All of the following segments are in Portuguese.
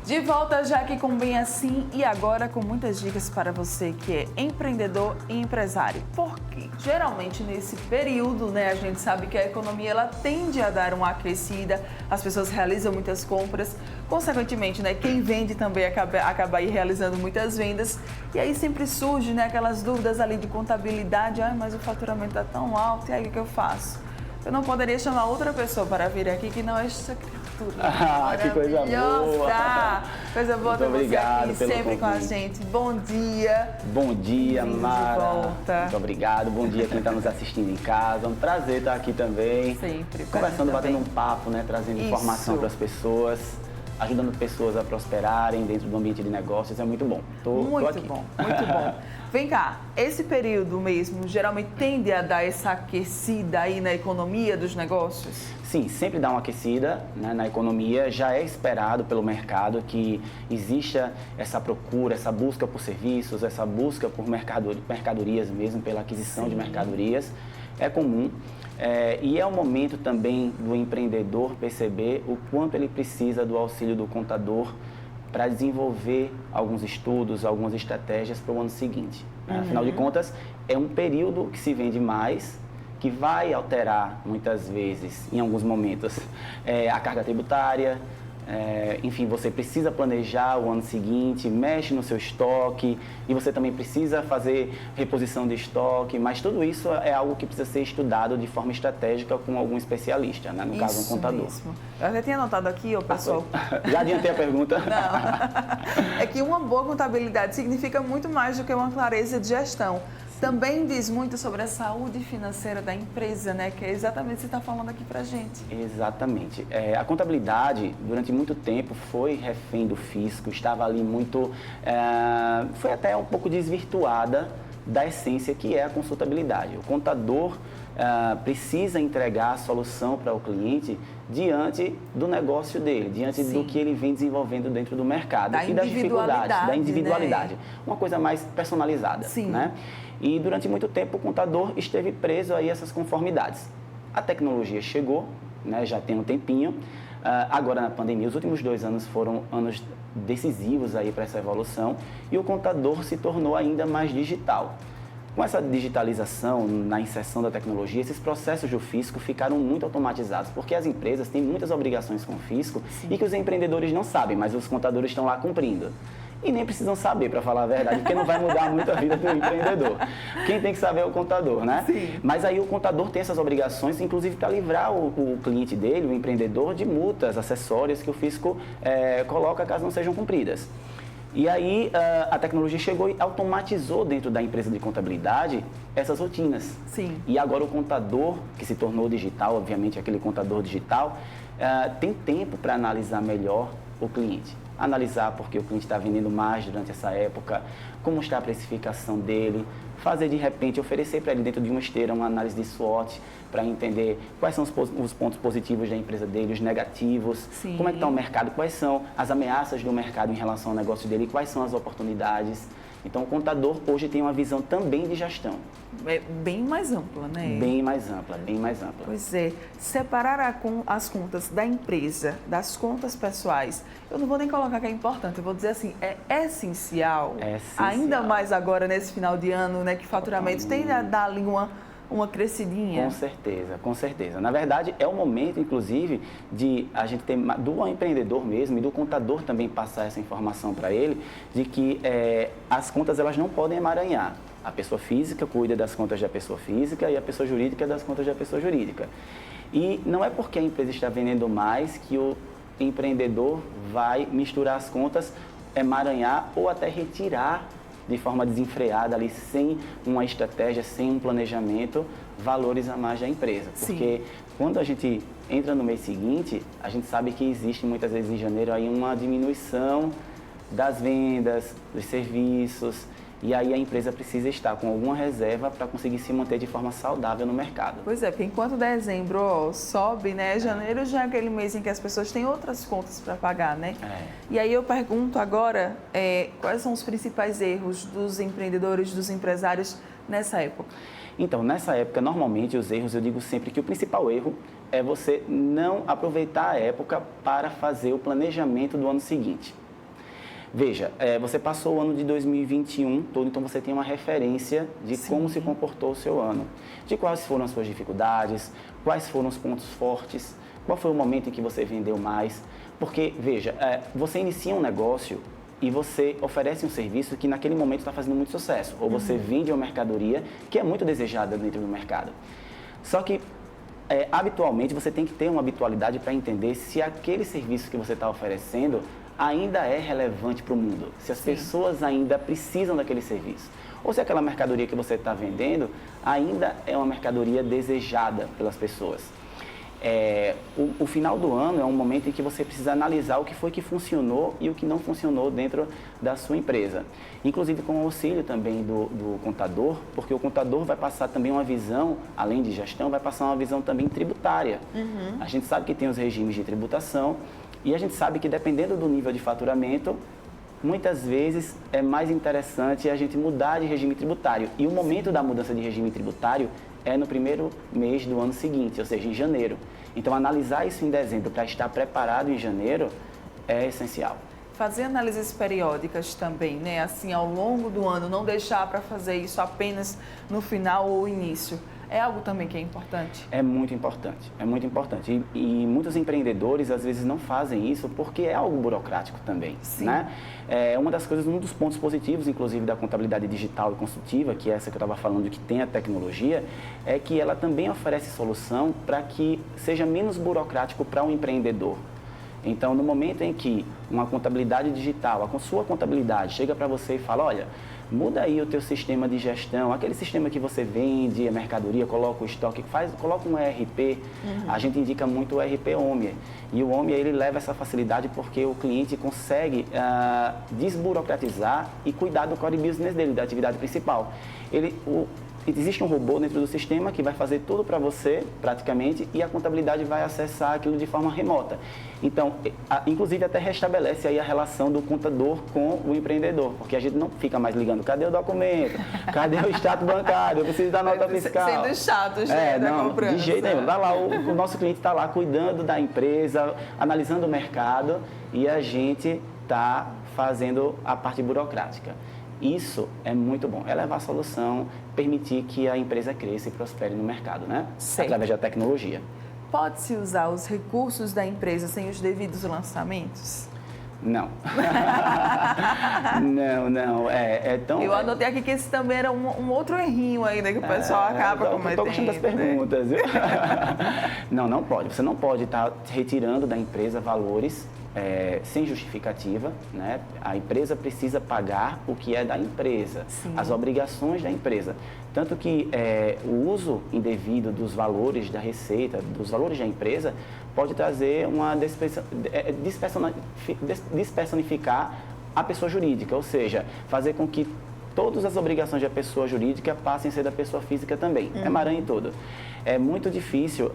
De volta já aqui com Bem Assim e agora com muitas dicas para você que é empreendedor e empresário. Porque geralmente nesse período, a gente sabe que a economia ela tende a dar uma aquecida, as pessoas realizam muitas compras, consequentemente, quem vende também acaba aí realizando muitas vendas. E aí sempre surge, aquelas dúvidas ali de contabilidade, mas o faturamento está tão alto, e aí o que eu faço? Eu não poderia chamar outra pessoa para vir aqui que não é essa criatura. Que coisa boa! Coisa boa ter você aqui sempre com a gente. Bom dia! Bom dia, Mara! Volta. Muito obrigado. Bom dia quem está nos assistindo em casa. Um prazer estar aqui também. Sempre. Conversando, batendo um papo, trazendo informação para as pessoas, ajudando pessoas a prosperarem dentro do ambiente de negócios. É muito bom. Muito aqui. bom, muito bom. Vem cá, esse período mesmo geralmente tende a dar essa aquecida aí na economia dos negócios? Sim, sempre dá uma aquecida na economia. Já é esperado pelo mercado que exista essa procura, essa busca por serviços, essa busca por mercadorias mesmo, pela aquisição de mercadorias. É comum. E é o momento também do empreendedor perceber o quanto ele precisa do auxílio do contador para desenvolver alguns estudos, algumas estratégias para o ano seguinte. Afinal de contas, é um período que se vende mais, que vai alterar muitas vezes, em alguns momentos, a carga tributária. Enfim, você precisa planejar o ano seguinte, mexe no seu estoque e você também precisa fazer reposição de estoque, mas tudo isso é algo que precisa ser estudado de forma estratégica com algum especialista, no caso um contador. Mesmo. Eu já tinha anotado aqui, pessoal. Já adiantei a pergunta? Não. É que uma boa contabilidade significa muito mais do que uma clareza de gestão. Também diz muito sobre a saúde financeira da empresa, que é exatamente o que você está falando aqui para a gente. Exatamente. A contabilidade, durante muito tempo, foi refém do fisco, estava ali muito... foi até um pouco desvirtuada da essência que é a consultabilidade. O contador precisa entregar a solução para o cliente diante do negócio dele, diante do que ele vem desenvolvendo dentro do mercado e das dificuldades, da individualidade. Uma coisa mais personalizada. Sim. E durante muito tempo o contador esteve preso a essas conformidades. A tecnologia chegou, já tem um tempinho. Agora na pandemia, os últimos 2 anos foram anos decisivos aí para essa evolução e o contador se tornou ainda mais digital. Com essa digitalização, na inserção da tecnologia, esses processos do fisco ficaram muito automatizados, porque as empresas têm muitas obrigações com o fisco e que os empreendedores não sabem, mas os contadores estão lá cumprindo. E nem precisam saber, para falar a verdade, porque não vai mudar muito a vida do empreendedor. Quem tem que saber é o contador, Sim. Mas aí o contador tem essas obrigações, inclusive para livrar o cliente dele, o empreendedor, de multas acessórias que o fisco coloca caso não sejam cumpridas. E aí a tecnologia chegou e automatizou dentro da empresa de contabilidade essas rotinas. Sim. E agora o contador, que se tornou digital, obviamente aquele contador digital, tem tempo para analisar melhor o cliente. Analisar porque o cliente está vendendo mais durante essa época, como está a precificação dele, fazer de repente, oferecer para ele dentro de uma esteira uma análise de SWOT para entender quais são os pontos positivos da empresa dele, os negativos, Sim. Como é que está o mercado, quais são as ameaças do mercado em relação ao negócio dele, quais são as oportunidades. Então o contador hoje tem uma visão também de gestão. É bem mais ampla, Bem mais ampla, bem mais ampla. Pois é, separar as contas da empresa, das contas pessoais, eu não vou nem colocar que é importante, eu vou dizer assim, é essencial. É essencial. Ainda mais agora nesse final de ano, que faturamento tem a dar ali uma crescidinha. Com certeza. Na verdade, é o momento, inclusive, de a gente ter, do empreendedor mesmo e do contador também passar essa informação para ele, de que as contas elas não podem emaranhar. A pessoa física cuida das contas da pessoa física e a pessoa jurídica das contas da pessoa jurídica. E não é porque a empresa está vendendo mais que o empreendedor vai misturar as contas, emaranhar ou até retirar de forma desenfreada ali, sem uma estratégia, sem um planejamento, valores a mais da empresa. Porque quando a gente entra no mês seguinte, a gente sabe que existe muitas vezes em janeiro aí uma diminuição das vendas, dos serviços, e aí a empresa precisa estar com alguma reserva para conseguir se manter de forma saudável no mercado. Pois é, porque enquanto dezembro sobe, janeiro já é aquele mês em que as pessoas têm outras contas para pagar, E aí eu pergunto agora, quais são os principais erros dos empreendedores, dos empresários nessa época? Então, nessa época, normalmente os erros, eu digo sempre que o principal erro é você não aproveitar a época para fazer o planejamento do ano seguinte. Veja, você passou o ano de 2021 todo, então você tem uma referência de como se comportou o seu ano, de quais foram as suas dificuldades, quais foram os pontos fortes, qual foi o momento em que você vendeu mais. Porque, veja, você inicia um negócio e você oferece um serviço que naquele momento está fazendo muito sucesso, ou você vende uma mercadoria que é muito desejada dentro do mercado. Só que, habitualmente, você tem que ter uma habitualidade para entender se aquele serviço que você está oferecendo ainda é relevante para o mundo, se as pessoas ainda precisam daquele serviço, ou se aquela mercadoria que você está vendendo ainda é uma mercadoria desejada pelas pessoas. O final do ano é um momento em que você precisa analisar o que foi que funcionou e o que não funcionou dentro da sua empresa. Inclusive com o auxílio também do contador, porque o contador vai passar também uma visão, além de gestão, vai passar uma visão também tributária. A gente sabe que tem os regimes de tributação e a gente sabe que dependendo do nível de faturamento, muitas vezes é mais interessante a gente mudar de regime tributário. E o momento da mudança de regime tributário é no primeiro mês do ano seguinte, ou seja, em janeiro. Então, analisar isso em dezembro para estar preparado em janeiro é essencial. Fazer análises periódicas também, né? Assim, ao longo do ano, não deixar para fazer isso apenas no final ou início. É algo também que é importante? É muito importante, é muito importante. E muitos empreendedores, às vezes, não fazem isso porque é algo burocrático também, né? Uma das coisas, um dos pontos positivos, inclusive, da contabilidade digital e consultiva, que é essa que eu estava falando, que tem a tecnologia, é que ela também oferece solução para que seja menos burocrático para um empreendedor. Então, no momento em que uma contabilidade digital, a sua contabilidade, chega para você e fala, olha, muda aí o teu sistema de gestão, aquele sistema que você vende a mercadoria, coloca o estoque, coloca um ERP, a gente indica muito o ERP Omia. E o Omia, ele leva essa facilidade porque o cliente consegue desburocratizar e cuidar do core business dele, da atividade principal. Existe um robô dentro do sistema que vai fazer tudo para você, praticamente, e a contabilidade vai acessar aquilo de forma remota. Então, inclusive até restabelece aí a relação do contador com o empreendedor, porque a gente não fica mais ligando, cadê o documento? Cadê o extrato bancário? Eu preciso da nota fiscal. Sendo chato, gente, não, de jeito nenhum. O nosso cliente está lá cuidando da empresa, analisando o mercado, e a gente está fazendo a parte burocrática. Isso é muito bom, é levar a solução, permitir que a empresa cresça e prospere no mercado, né? Certo. Através da tecnologia. Pode-se usar os recursos da empresa sem os devidos lançamentos? Não. Não. Eu anotei aqui que esse também era um outro errinho ainda que o pessoal acaba cometendo. Estou gostando das perguntas, viu? Não pode. Você não pode estar retirando da empresa valores sem justificativa, né? A empresa precisa pagar o que é da empresa, as obrigações da empresa. Tanto que o uso indevido dos valores da receita, dos valores da empresa, pode trazer uma despersonificar a pessoa jurídica, ou seja, fazer com que todas as obrigações da pessoa jurídica passem a ser da pessoa física também. É emaranha todo. É muito difícil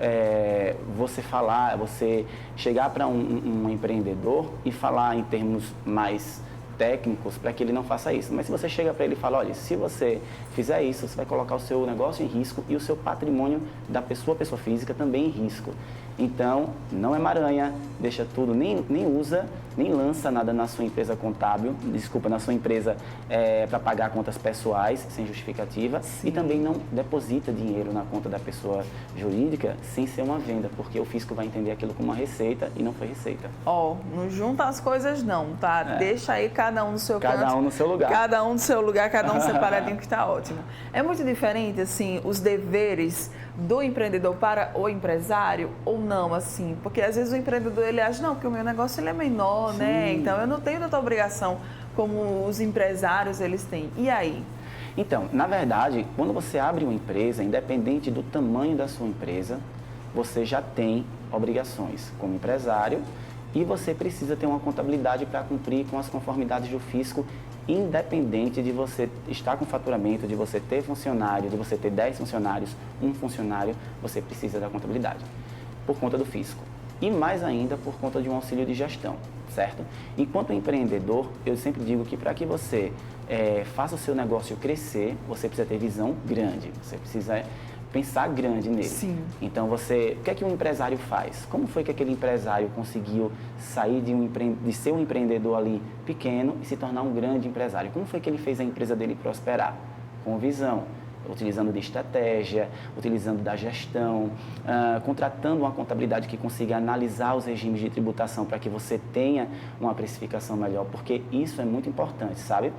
você chegar para um empreendedor e falar em termos mais técnicos para que ele não faça isso. Mas se você chega para ele e fala, olha, se você fizer isso, você vai colocar o seu negócio em risco e o seu patrimônio da pessoa física também em risco. Então, não é emaranha, deixa tudo, nem usa, nem lança nada na sua empresa contábil, na sua empresa para pagar contas pessoais sem justificativa. E também não deposita dinheiro na conta da pessoa jurídica sem ser uma venda, porque o fisco vai entender aquilo como uma receita e não foi receita. Não junta as coisas não, tá? Deixa aí cada um no seu canto. Cada um no seu lugar. Cada um no seu lugar, cada um separadinho, que está ótimo. É muito diferente, assim, os deveres do empreendedor para o empresário ou não, assim? Porque às vezes o empreendedor, ele acha, não, porque o meu negócio ele é menor, né? Então eu não tenho tanta obrigação como os empresários eles têm. E aí? Então, na verdade, quando você abre uma empresa, independente do tamanho da sua empresa, você já tem obrigações como empresário e você precisa ter uma contabilidade para cumprir com as conformidades do fisco, independente de você estar com faturamento, de você ter funcionário, de você ter 10 funcionários, um funcionário, você precisa da contabilidade, por conta do fisco. E mais ainda por conta de um auxílio de gestão, certo? Enquanto empreendedor, eu sempre digo que para que você faça o seu negócio crescer, você precisa ter visão grande, você precisa pensar grande nele. Sim. Então, o que é que um empresário faz? Como foi que aquele empresário conseguiu sair de ser um empreendedor ali pequeno e se tornar um grande empresário? Como foi que ele fez a empresa dele prosperar? Com visão, utilizando de estratégia, utilizando da gestão, contratando uma contabilidade que consiga analisar os regimes de tributação para que você tenha uma precificação melhor, porque isso é muito importante, sabe?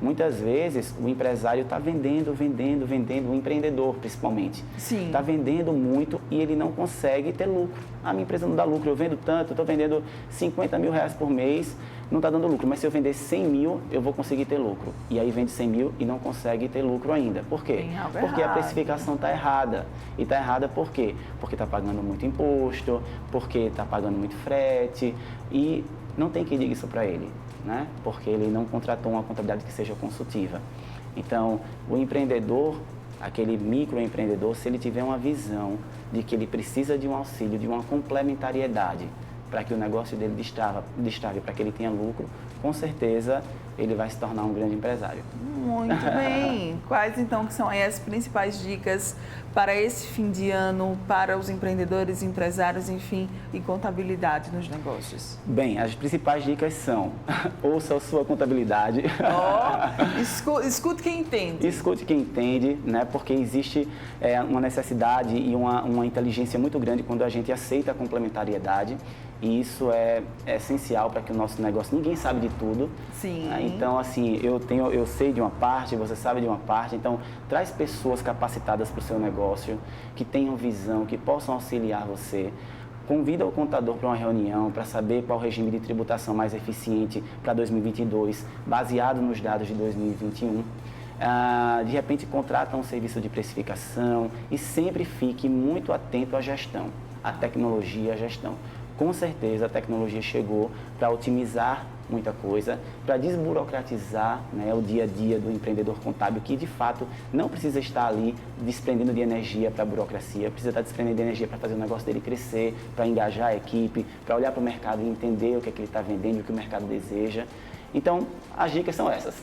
Muitas vezes o empresário está vendendo, o empreendedor principalmente. Sim. Está vendendo muito e ele não consegue ter lucro. A minha empresa não dá lucro, eu vendo tanto, eu estou vendendo 50 mil reais por mês, não está dando lucro, mas se eu vender 100 mil, eu vou conseguir ter lucro. E aí vende 100 mil e não consegue ter lucro ainda. Por quê? Porque a precificação está errada. E está errada por quê? Porque está pagando muito imposto, porque está pagando muito frete e não tem quem diga isso para ele, né? Porque ele não contratou uma contabilidade que seja consultiva. Então, o empreendedor, aquele microempreendedor, se ele tiver uma visão de que ele precisa de um auxílio, de uma complementariedade, para que o negócio dele destrave, para que ele tenha lucro, com certeza ele vai se tornar um grande empresário. Muito bem. Quais então que são aí as principais dicas para esse fim de ano, para os empreendedores, empresários, enfim, e contabilidade nos negócios? Bem, as principais dicas são: ouça a sua contabilidade. Escute quem entende. Escute quem entende, né? Porque existe uma necessidade e uma inteligência muito grande quando a gente aceita a complementariedade. E isso é essencial para que o nosso negócio... Ninguém sabe de tudo. Sim. Então, assim, eu sei de uma parte, você sabe de uma parte. Então, traz pessoas capacitadas para o seu negócio, que tenham visão, que possam auxiliar você. Convida o contador para uma reunião para saber qual o regime de tributação mais eficiente para 2022, baseado nos dados de 2021. De repente, contrata um serviço de precificação e sempre fique muito atento à gestão, à tecnologia, à gestão. Com certeza a tecnologia chegou para otimizar muita coisa, para desburocratizar, né, o dia a dia do empreendedor contábil, que de fato não precisa estar ali desprendendo de energia para a burocracia, precisa estar desprendendo de energia para fazer o negócio dele crescer, para engajar a equipe, para olhar para o mercado e entender o que é que ele está vendendo, o que o mercado deseja. Então, as dicas são essas.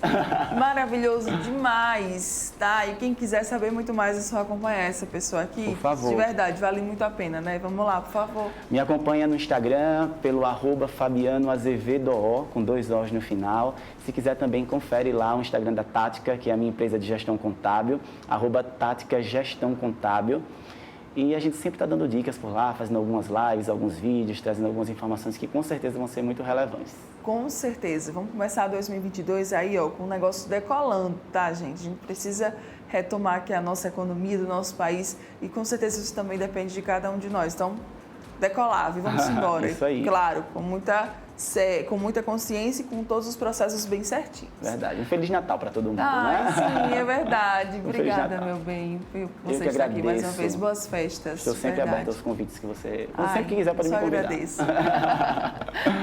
Maravilhoso demais, tá? E quem quiser saber muito mais, é só acompanhar essa pessoa aqui. Por favor. De verdade, vale muito a pena, né? Vamos lá, por favor. Me acompanha no Instagram, pelo @FabianoAzevedo, com 2 O's no final. Se quiser também, confere lá o Instagram da Tática, que é a minha empresa de gestão contábil, @Tática Gestão Contábil. E a gente sempre está dando dicas por lá, fazendo algumas lives, alguns vídeos, trazendo algumas informações que com certeza vão ser muito relevantes. Com certeza. Vamos começar 2022 aí, ó, com o negócio decolando, tá, gente? A gente precisa retomar aqui a nossa economia do nosso país e com certeza isso também depende de cada um de nós. Então, decolar, vamos embora. Isso aí. Claro, com muita consciência e com todos os processos bem certinhos. Verdade. Um Feliz Natal para todo mundo, né? né? Sim, é verdade. Obrigada, meu bem, por você estar aqui mais uma vez. Boas festas. Estou sempre aberto aos convites que você... sempre que quiser pode me convidar. Agradeço.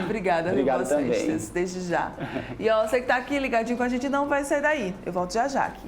Obrigada, boas também. festas, desde já. E ó, você que está aqui ligadinho com a gente, não vai sair daí. Eu volto já aqui.